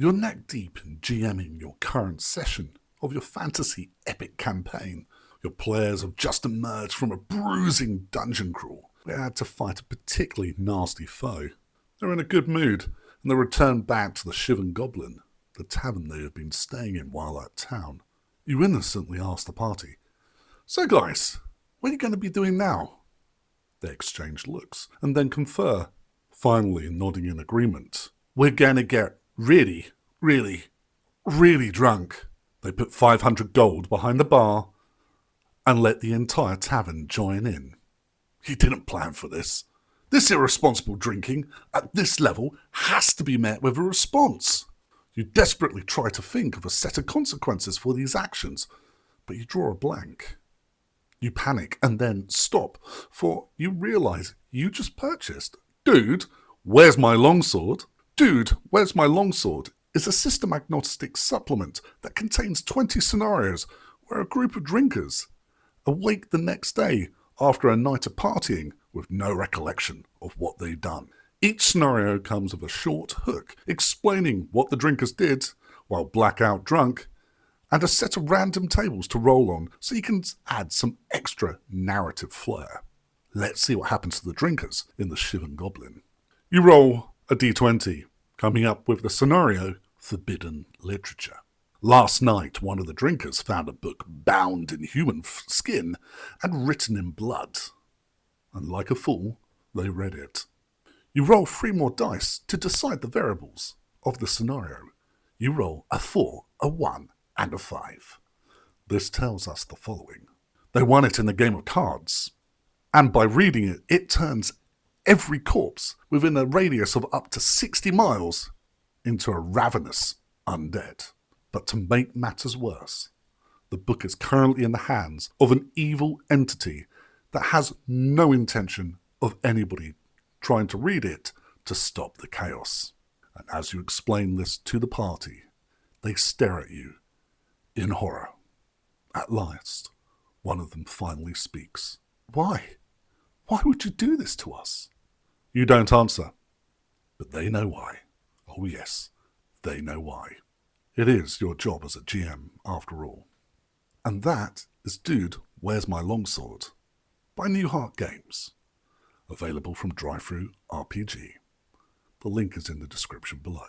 You're neck deep in GMing your current session of your fantasy epic campaign. Your players have just emerged from a bruising dungeon crawl where they had to fight a particularly nasty foe. They're in a good mood, and they return back to the Shivan Goblin, the tavern they have been staying in while at town. You innocently ask the party, "So guys, what are you going to be doing now?" They exchange looks, and then confer, finally nodding in agreement. "We're going to get really, really, really drunk." They put 500 gold behind the bar and let the entire tavern join in. You didn't plan for this. This irresponsible drinking at this level has to be met with a response. You desperately try to think of a set of consequences for these actions, but you draw a blank. You panic and then stop, for you realise you just purchased Dude, Where's My Longsword? Dude, Where's My Longsword is a system-agnostic supplement that contains 20 scenarios where a group of drinkers awake the next day after a night of partying with no recollection of what they've done. Each scenario comes with a short hook explaining what the drinkers did while blackout drunk, and a set of random tables to roll on so you can add some extra narrative flair. Let's see what happens to the drinkers in the Shivan Goblin. You roll a d20, coming up with the scenario Forbidden Literature. Last night, one of the drinkers found a book bound in human skin and written in blood. And like a fool, they read it. You roll 3 more dice to decide the variables of the scenario. You roll a 4, a 1, and a 5. This tells us the following. They won it in the game of cards, and by reading it, it turns every corpse within a radius of up to 60 miles into a ravenous undead. But to make matters worse, the book is currently in the hands of an evil entity that has no intention of anybody trying to read it to stop the chaos. And as you explain this to the party, they stare at you in horror. At last, one of them finally speaks. Why? Why would you do this to us? You don't answer, but they know why. Oh yes, they know why. It is your job as a GM, after all. And that is Dude, Where's My Longsword? By Newhart Games. Available from Drive-Thru RPG. The link is in the description below.